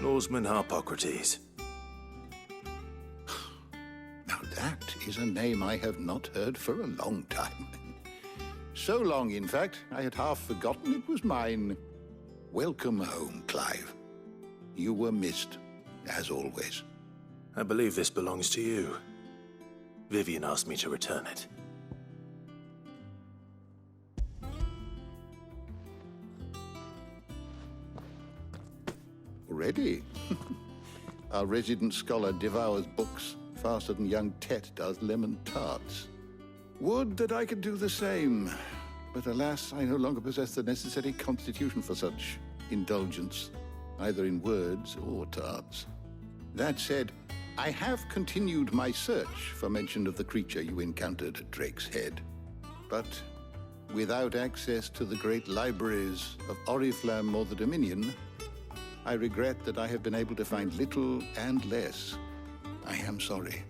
Lawsman Harpocrates. Now that is a name I have not heard for a long time. So long, in fact, I had half forgotten it was mine. Welcome home, Clive. You were missed, as always. I believe this belongs to you. Vivian asked me to return it. Already? Our resident scholar devours books faster than young Tet does lemon tarts. Would that I could do the same. But alas, I no longer possess the necessary constitution for such indulgence, either in words or tarts. That said, I have continued my search for mention of the creature you encountered at Drake's Head. But without access to the great libraries of Oriflamme or the Dominion, I regret that I have been able to find little and less. I am sorry.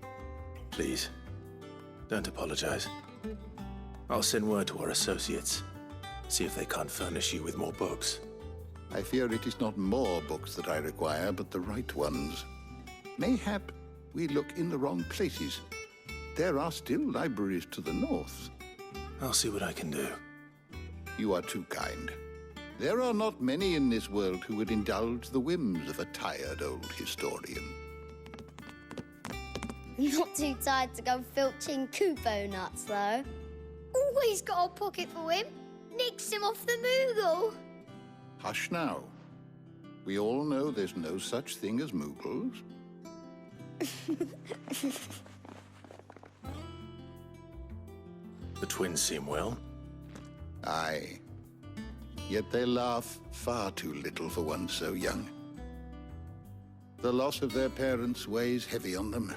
Please, don't apologize. I'll send word to our associates. See if they can't furnish you with more books. I fear it is not more books that I require, but the right ones. Mayhap we look in the wrong places. There are still libraries to the north. I'll see what I can do. You are too kind. There are not many in this world who would indulge the whims of a tired old historian. Not too tired to go filching Kupo nuts, though. Always got a pocket for him. Nicks him off the Moogle. Hush now. We all know there's no such thing as Moogles. The twins seem well. Aye. Yet they laugh far too little for one so young. The loss of their parents weighs heavy on them,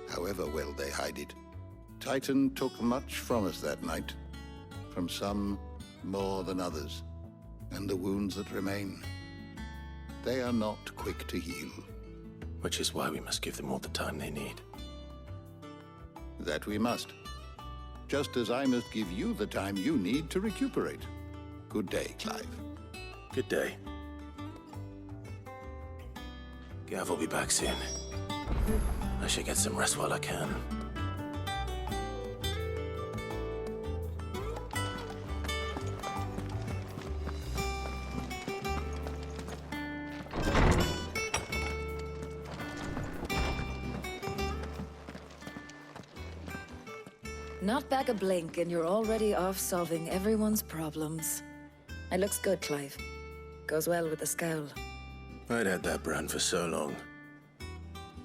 however well they hide it. Titan took much from us that night, from some more than others, and the wounds that remain, they are not quick to heal. Which is why we must give them all the time they need. That we must. Just as I must give you the time you need to recuperate. Good day, Clive. Good day. Gav will be back soon. I should get some rest while I can. Not back a blink and you're already off solving everyone's problems. It looks good, Clive. Goes well with the scowl. I'd had that brand for so long.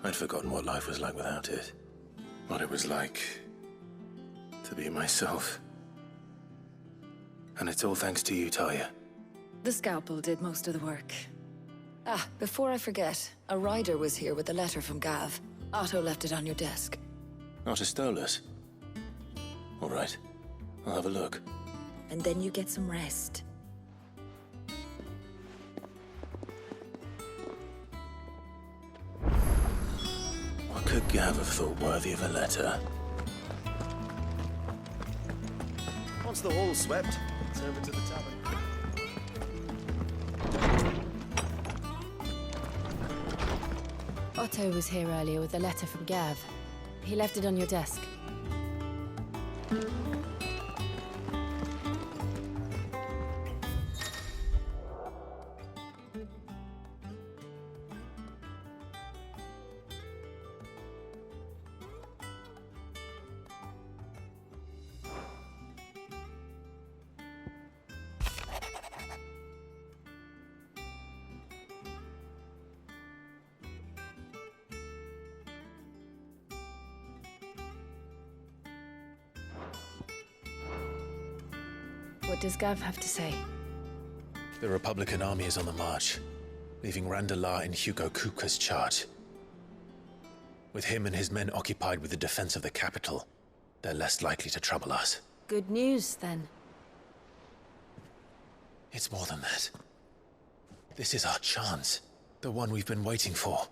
I'd forgotten what life was like without it. What it was like to be myself. And it's all thanks to you, Talia. The scalpel did most of the work. Ah, before I forget, a rider was here with a letter from Gav. Otto left it on your desk. Otter stole us. All right, I'll have a look. And then you get some rest. What could Gav have thought worthy of a letter? Once the hall's swept, it's over to the tavern. Otto was here earlier with a letter from Gav. He left it on your desk. What does Gav have to say? The Republican army is on the march, leaving Randalar in Hugo Kupka's charge. With him and his men occupied with the defense of the capital, they're less likely to trouble us. Good news, then. It's more than that. This is our chance, the one we've been waiting for.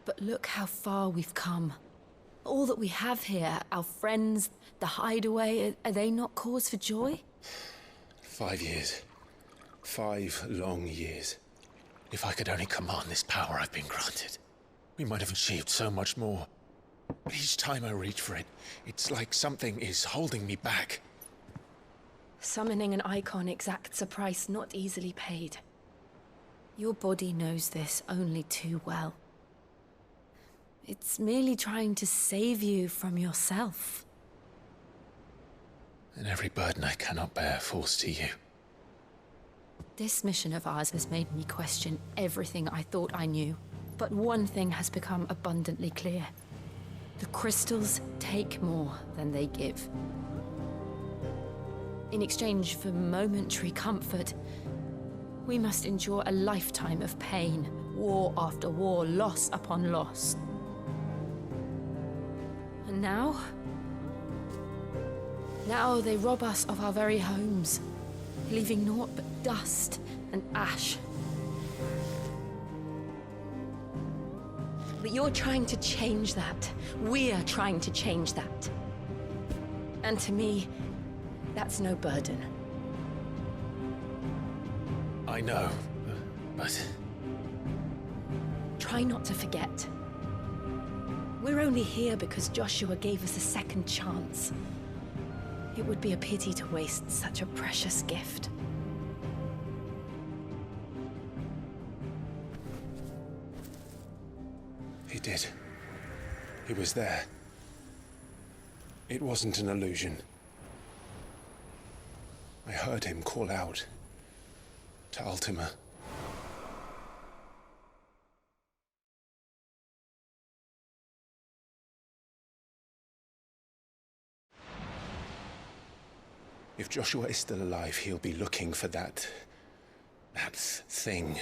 But look how far we've come. All that we have here, our friends, the hideaway, are they not cause for joy? 5 years. 5 long years. If I could only command this power I've been granted, we might have achieved so much more. But each time I reach for it, it's like something is holding me back. Summoning an icon exacts a price not easily paid. Your body knows this only too well. It's merely trying to save you from yourself. And every burden I cannot bear falls to you. This mission of ours has made me question everything I thought I knew. But one thing has become abundantly clear. The crystals take more than they give. In exchange for momentary comfort, we must endure a lifetime of pain, war after war, loss upon loss. And now they rob us of our very homes, leaving naught but dust and ash. But you're trying to change that. We're trying to change that. And to me, that's no burden. I know, but... Try not to forget. We're only here because Joshua gave us a second chance. It would be a pity to waste such a precious gift. He did. He was there. It wasn't an illusion. I heard him call out to Ultima. If Joshua is still alive, he'll be looking for that thing.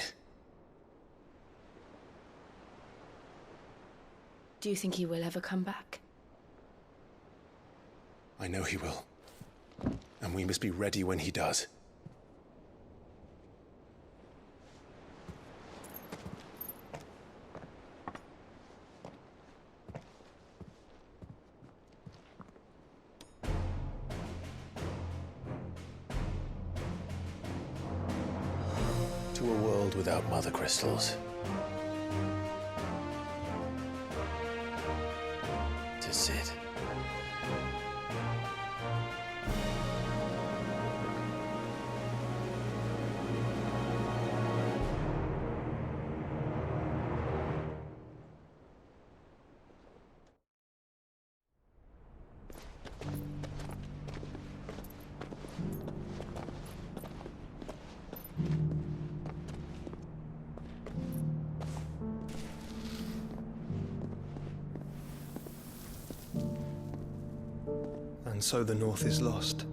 Do you think he will ever come back? I know he will. And we must be ready when he does. To a world without mother crystals. To Sid. And so the North is lost.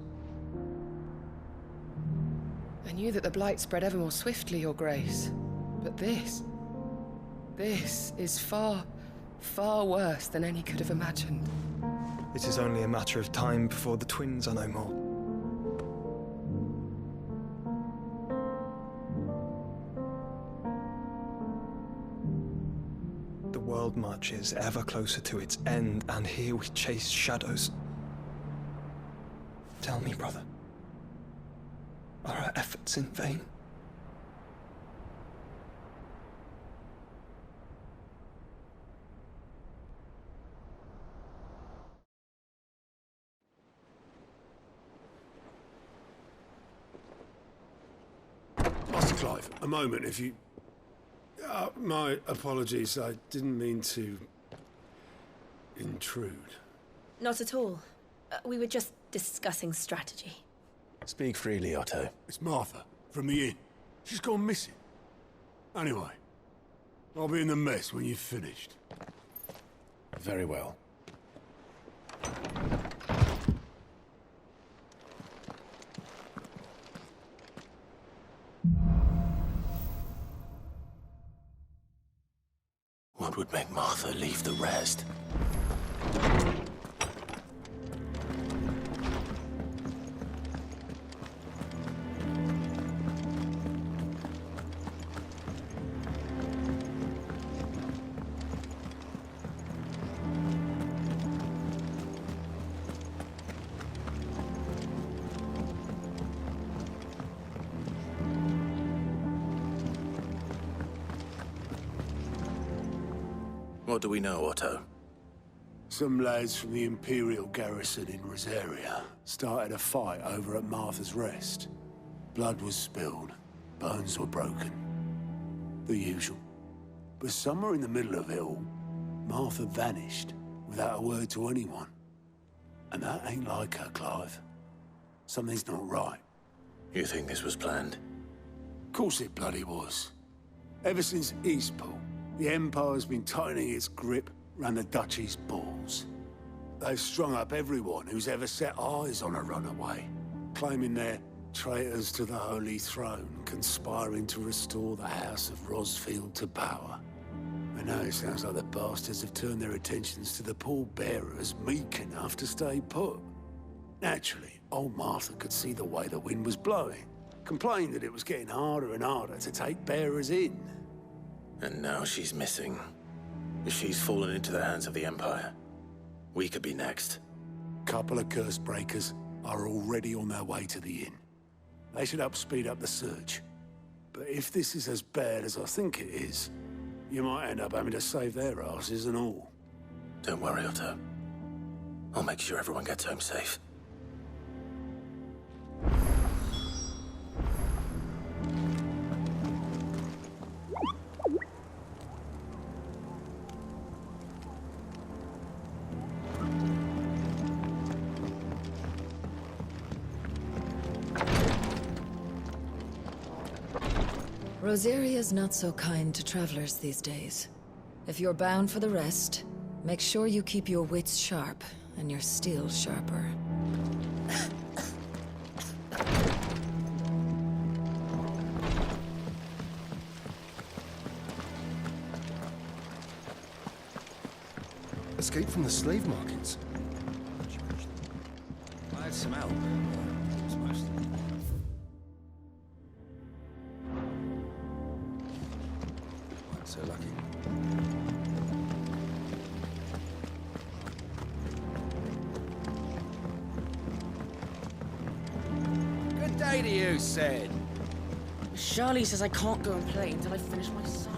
I knew that the Blight spread ever more swiftly, Your Grace. But this is far, far worse than any could have imagined. It is only a matter of time before the twins are no more. The world marches ever closer to its end, and here we chase shadows. Tell me, brother, are our efforts in vain? Master Clive, a moment, if you... my apologies, I didn't mean to... intrude. Not at all. We were just discussing strategy. Speak freely, Otto. It's Martha, from the inn. She's gone missing. Anyway, I'll be in the mess when you've finished. Very well. What would make Martha leave the rest? What do we know, Otto? Some lads from the Imperial garrison in Rosaria started a fight over at Martha's Rest. Blood was spilled, bones were broken. The usual. But somewhere in the middle of it all, Martha vanished without a word to anyone. And that ain't like her, Clive. Something's not right. You think this was planned? Of course it bloody was. Ever since Eastpool, the Empire's been tightening its grip round the Duchy's balls. They've strung up everyone who's ever set eyes on a runaway, claiming they're traitors to the Holy Throne, conspiring to restore the House of Rosfield to power. And now it sounds like the bastards have turned their attentions to the pallbearers meek enough to stay put. Naturally, old Martha could see the way the wind was blowing, complained that it was getting harder and harder to take bearers in. And now she's missing. If she's fallen into the hands of the Empire, we could be next. Couple of curse breakers are already on their way to the inn. They should speed up the search. But if this is as bad as I think it is, you might end up having to save their asses and all. Don't worry, Otto. I'll make sure everyone gets home safe. Rosaria's not so kind to travelers these days. If you're bound for the rest, make sure you keep your wits sharp and your steel sharper. Escape from the slave markets. I had some help. So lucky. Good day to you, Sid. Shirley says I can't go and play until I finish my songs.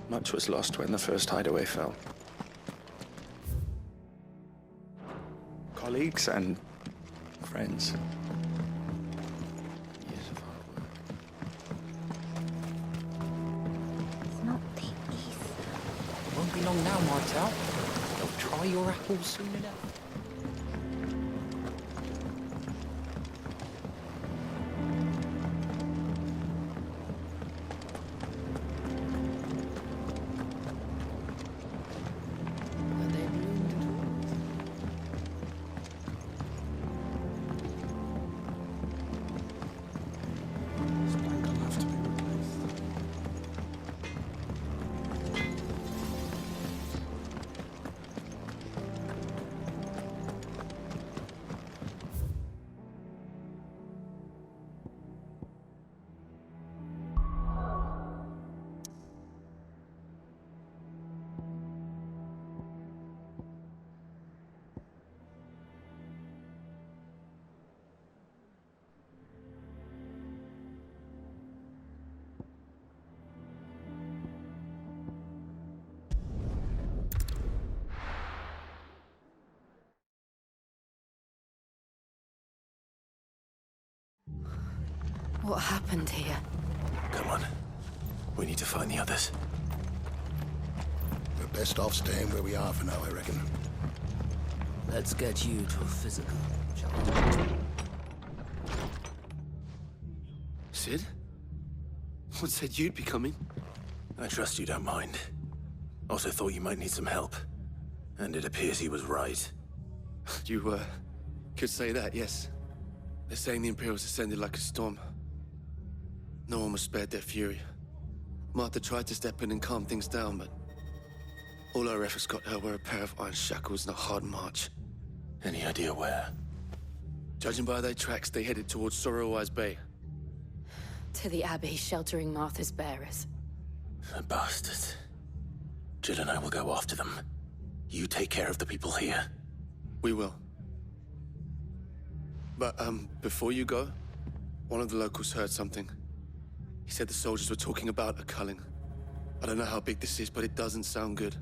Much was lost when the first hideaway fell. Colleagues and friends. Years of hard work. It's not the East. Won't be long now, Martel. They'll try your apples soon enough. What happened here? Come on. We need to find the others. We're best off staying where we are for now, I reckon. Let's get you to a physical, shall we? Sid. What said you'd be coming? I trust you don't mind. Also thought you might need some help. And it appears he was right. You, could say that, yes. They're saying the Imperials ascended like a storm. No one was spared their fury. Martha tried to step in and calm things down, but all our efforts got her were a pair of iron shackles and a hard march. Any idea where? Judging by their tracks, they headed towards Sorrowwise Bay. To the Abbey, sheltering Martha's bearers. The bastards. Jill and I will go after them. You take care of the people here. We will. But, before you go, one of the locals heard something. He said the soldiers were talking about a culling. I don't know how big this is, but it doesn't sound good.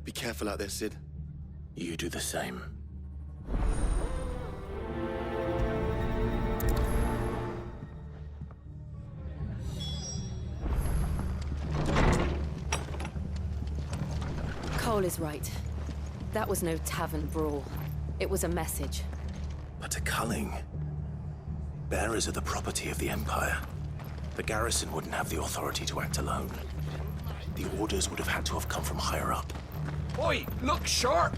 Be careful out there, Sid. You do the same. Cole is right. That was no tavern brawl. It was a message. But a culling. Bearers are the property of the Empire. The garrison wouldn't have the authority to act alone. The orders would have had to have come from higher up. Oi, look sharp!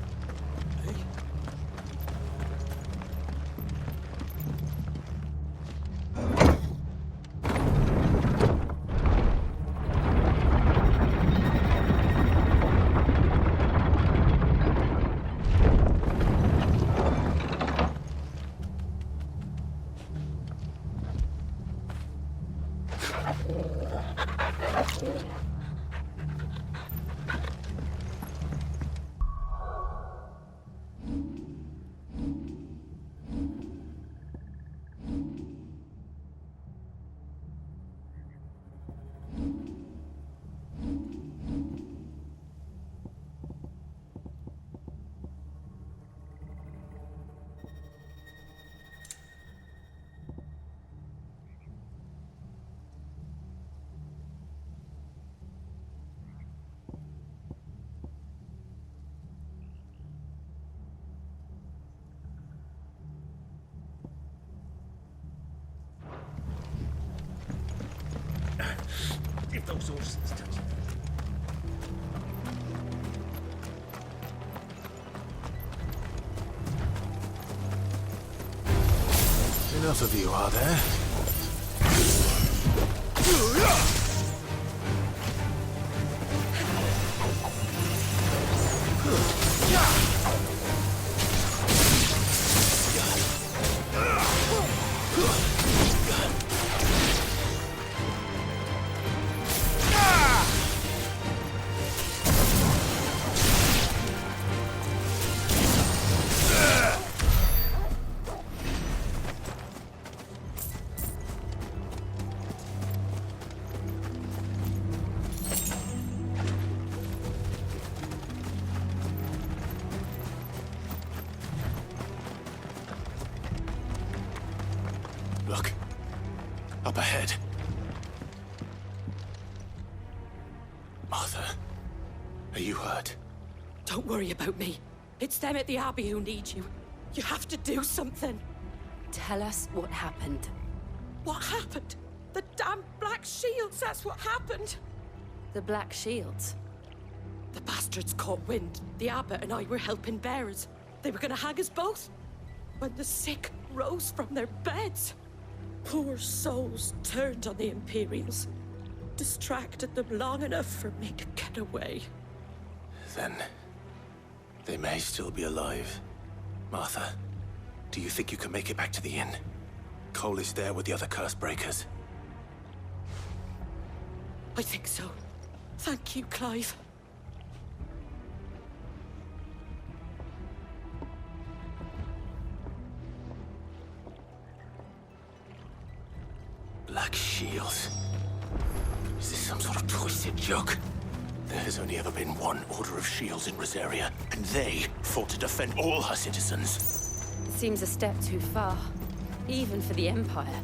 If those orders touch. Enough of you, are there? Look. Up ahead. Martha, are you hurt? Don't worry about me. It's them at the Abbey who need you. You have to do something. Tell us what happened. What happened? The damn Black Shields, that's what happened. The Black Shields? The bastards caught wind. The Abbot and I were helping bearers. They were gonna hang us both. When the sick rose from their beds, poor souls turned on the Imperials. Distracted them long enough for me to get away. Then they may still be alive. Martha, do you think you can make it back to the inn? Cole is there with the other curse breakers. I think so. Thank you, Clive. Black Shields. Is this some sort of twisted joke? There has only ever been one Order of Shields in Rosaria, and they fought to defend all her citizens. It seems a step too far, even for the Empire.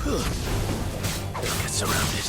They'll get surrounded.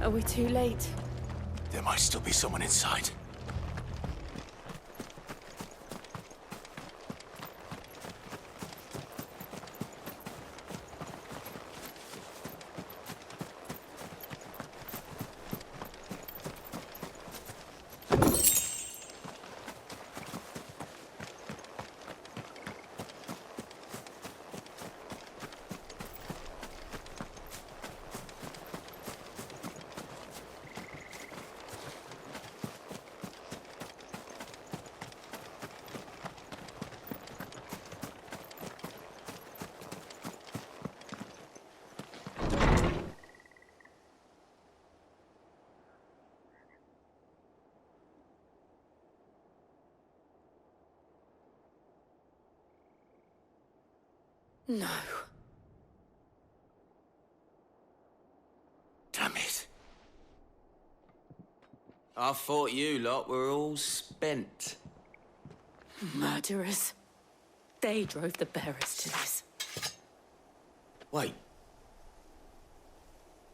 Are we too late? There might still be someone inside. No. Damn it. I thought you lot were all spent. Murderers. They drove the bearers to this. Wait.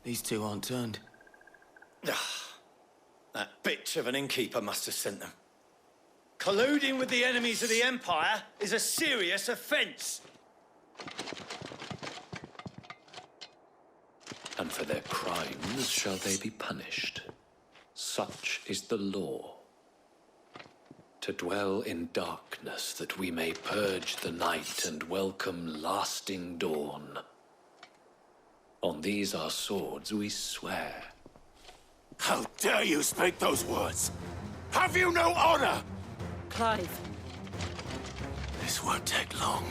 These two aren't turned. That bitch of an innkeeper must have sent them. Colluding with the enemies of the Empire is a serious offence. And for their crimes shall they be punished. Such is the law. To dwell in darkness that we may purge the night and welcome lasting dawn. On these our swords we swear. How dare you speak those words? Have you no honor? Clive. This won't take long.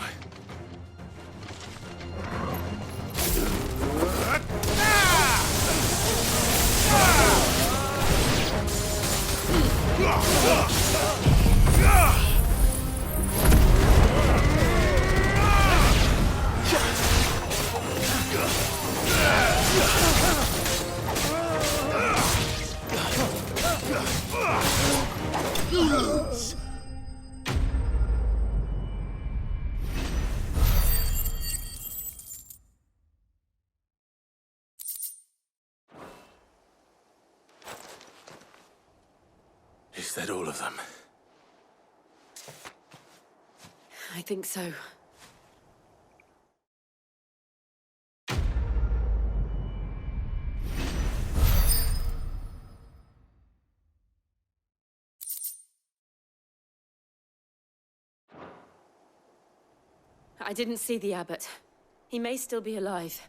Is that all of them? I think so. I didn't see the abbot. He may still be alive.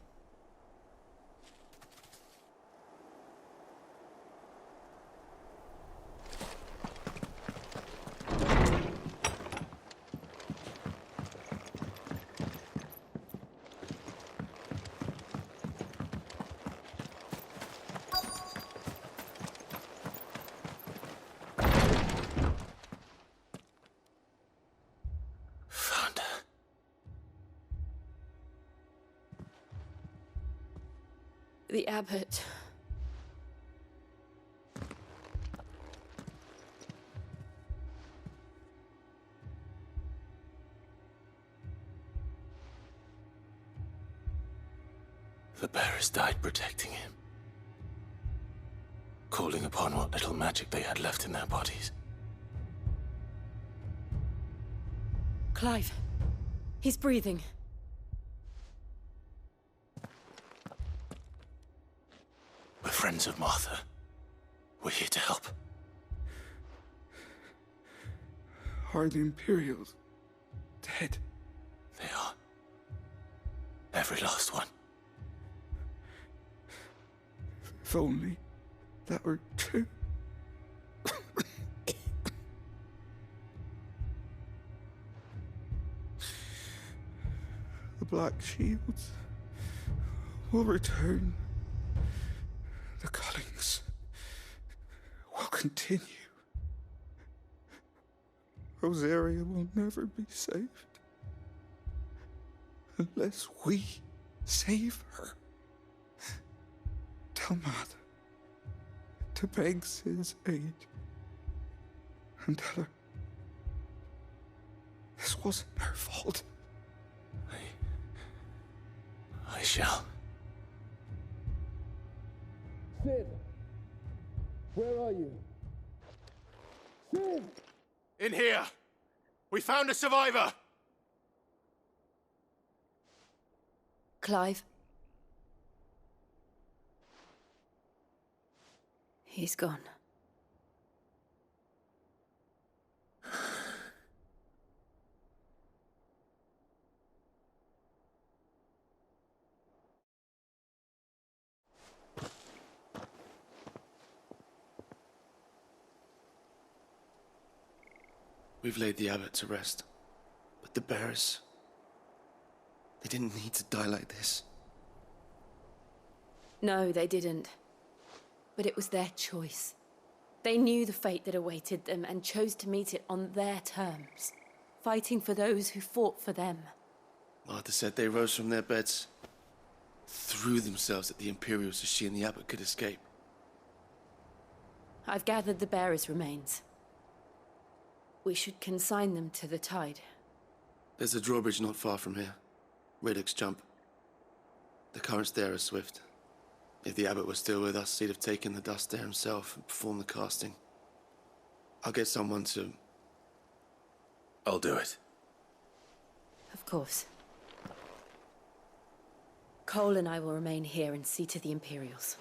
The abbot. The bearers died protecting him. Calling upon what little magic they had left in their bodies. Clive. He's breathing. We're friends of Martha. We're here to help. Are the Imperials dead? They are. Every last one. If only that were true. The Black Shields will return. The cullings will continue. Rosaria will never be saved unless we save her. Tell Mother to beg Sid's aid and tell her this wasn't her fault. I shall. Sid! Where are you? Sid! In here! We found a survivor! Clive. He's gone. We've laid the abbot to rest. But the bearers... they didn't need to die like this. No, they didn't. But it was their choice. They knew the fate that awaited them and chose to meet it on their terms, fighting for those who fought for them. Martha said they rose from their beds, threw themselves at the Imperials so she and the abbot could escape. I've gathered the bearers' remains. We should consign them to the tide. There's a drawbridge not far from here. Riddick's Jump. The currents there are swift. If the abbot was still with us, he'd have taken the dust there himself and performed the casting. I'll get someone to... I'll do it. Of course. Cole and I will remain here and see to the Imperials.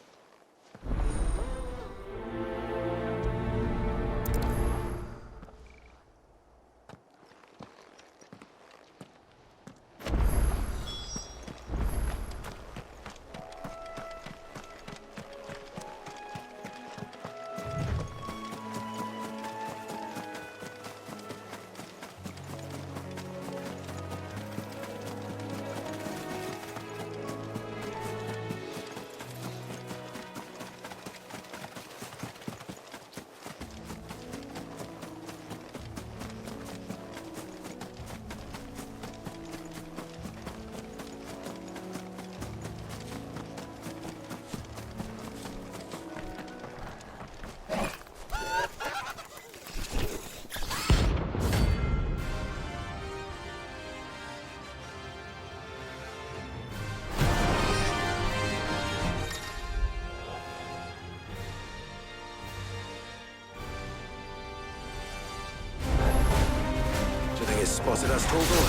Spotted us, Torgal?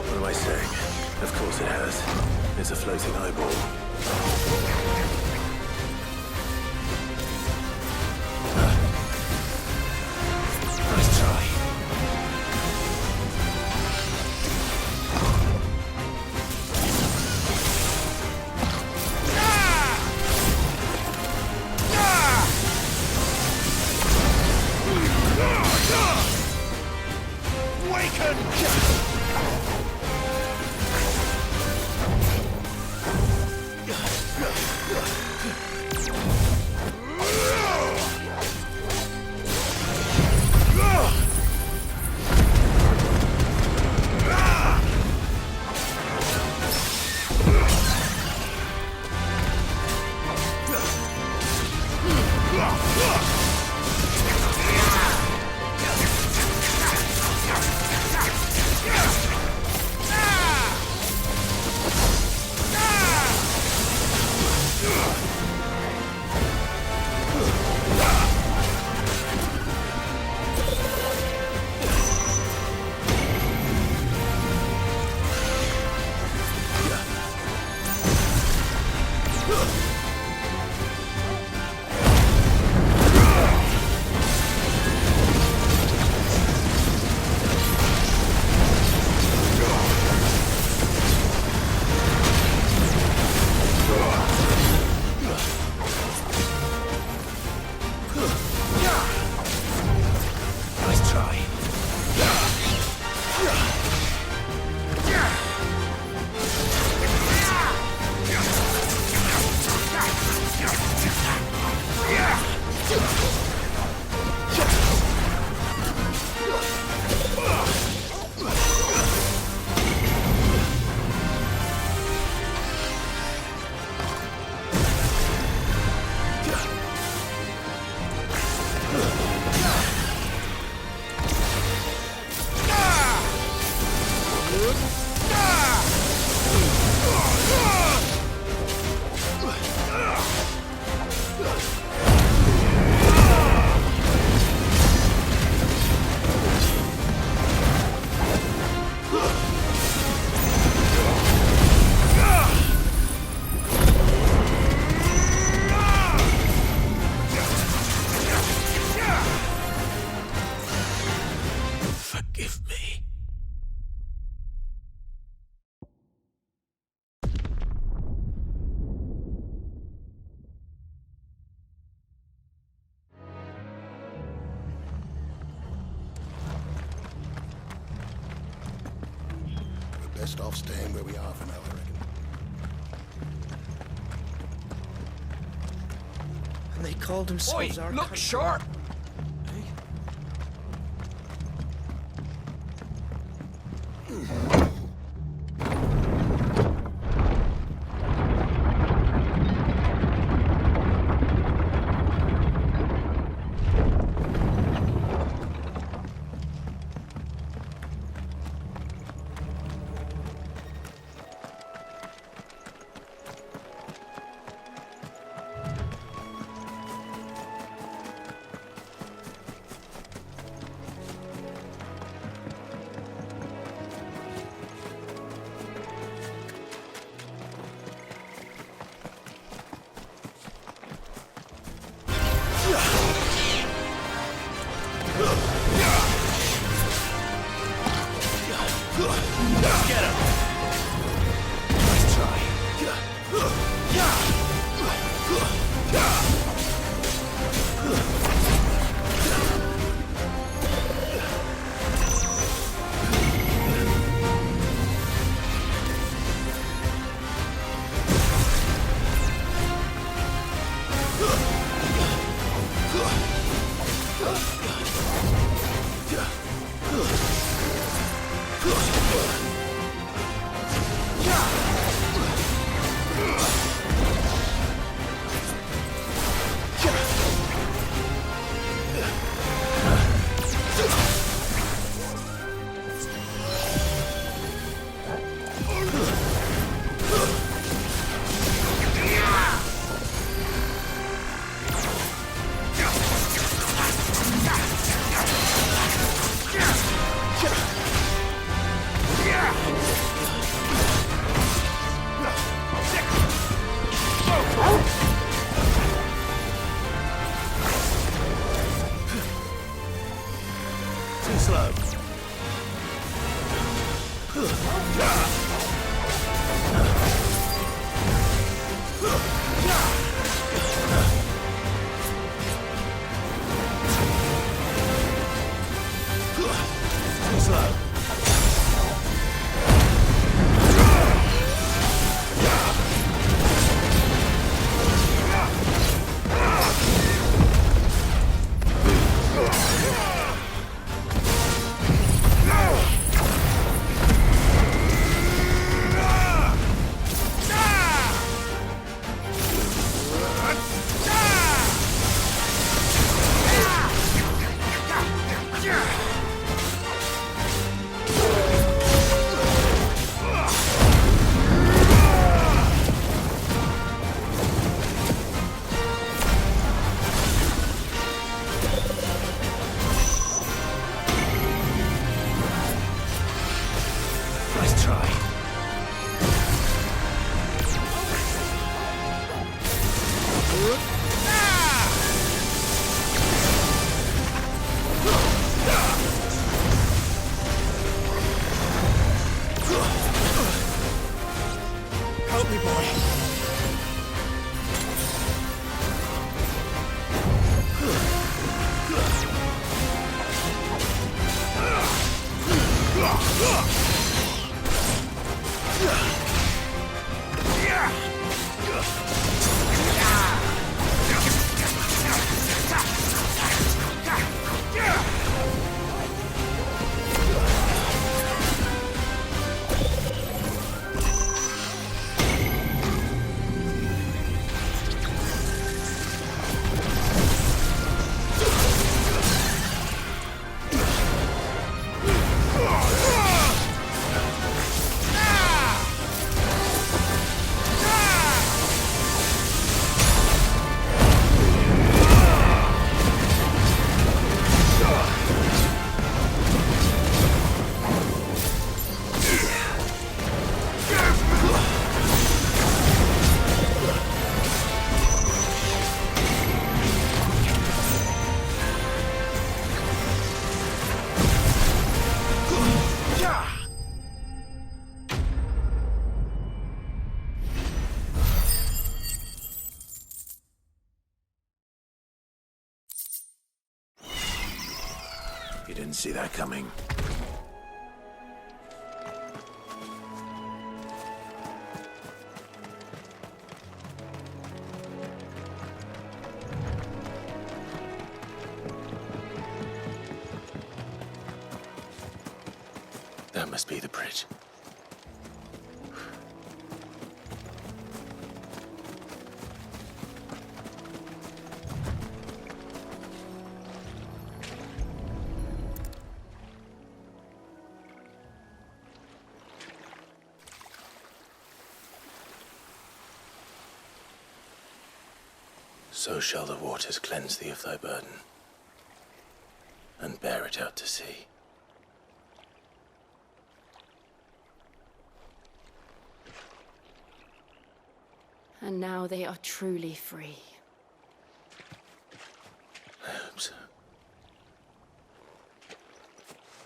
What am I saying? Of course it has. It's a floating eyeball. Nice try. Yeah! Best off staying where we are for now, I reckon. And they called themselves our look country. sharp! You didn't see that coming. That must be the bridge. So shall the waters cleanse thee of thy burden, and bear it out to sea. And now they are truly free. I hope so.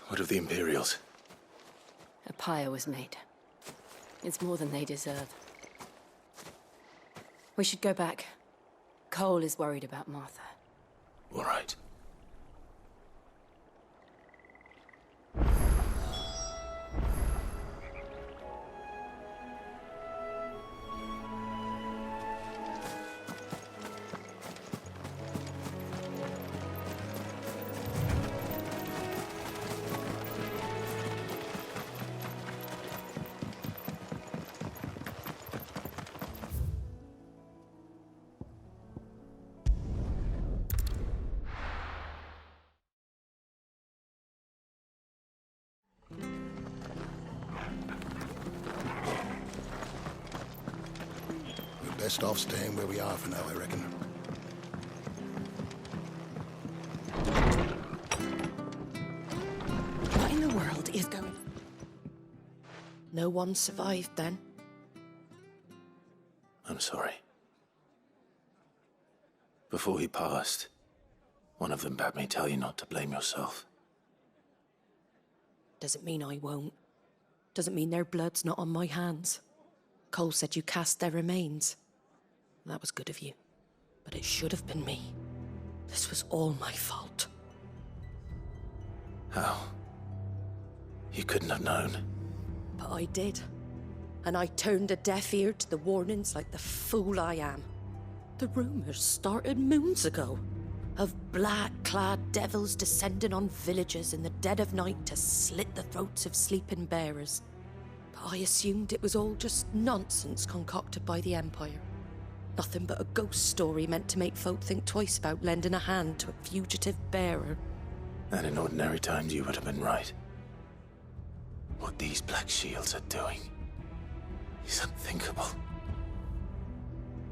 What of the Imperials? A pyre was made. It's more than they deserve. We should go back. Cole is worried about Martha. All right. Best off staying where we are for now, I reckon. What in the world is going on? No one survived then? I'm sorry. Before he passed, one of them bade me tell you not to blame yourself. Doesn't mean I won't. Doesn't mean their blood's not on my hands. Cole said you cast their remains. That was good of you. But it should have been me. This was all my fault. How? You couldn't have known. But I did. And I turned a deaf ear to the warnings like the fool I am. The rumours started moons ago. Of black-clad devils descending on villages in the dead of night to slit the throats of sleeping bearers. But I assumed it was all just nonsense concocted by the Empire. Nothing but a ghost story meant to make folk think twice about lending a hand to a fugitive bearer. And in ordinary times you would have been right. What these Black Shields are doing is unthinkable.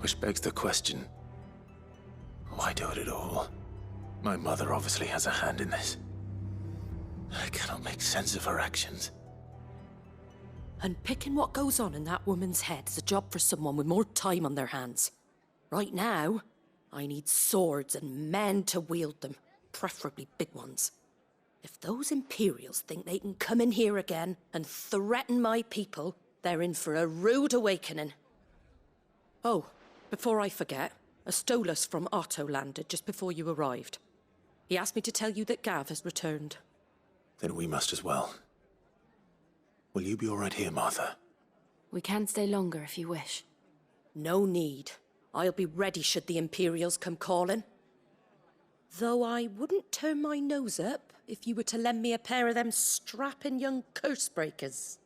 Which begs the question, why do it at all? My mother obviously has a hand in this. I cannot make sense of her actions. And picking what goes on in that woman's head is a job for someone with more time on their hands. Right now, I need swords and men to wield them, preferably big ones. If those Imperials think they can come in here again and threaten my people, they're in for a rude awakening. Oh, before I forget, a Stolas from Otto landed just before you arrived. He asked me to tell you that Gav has returned. Then we must as well. Will you be all right here, Martha? We can stay longer if you wish. No need. I'll be ready should the Imperials come calling. Though I wouldn't turn my nose up if you were to lend me a pair of them strapping young curse breakers.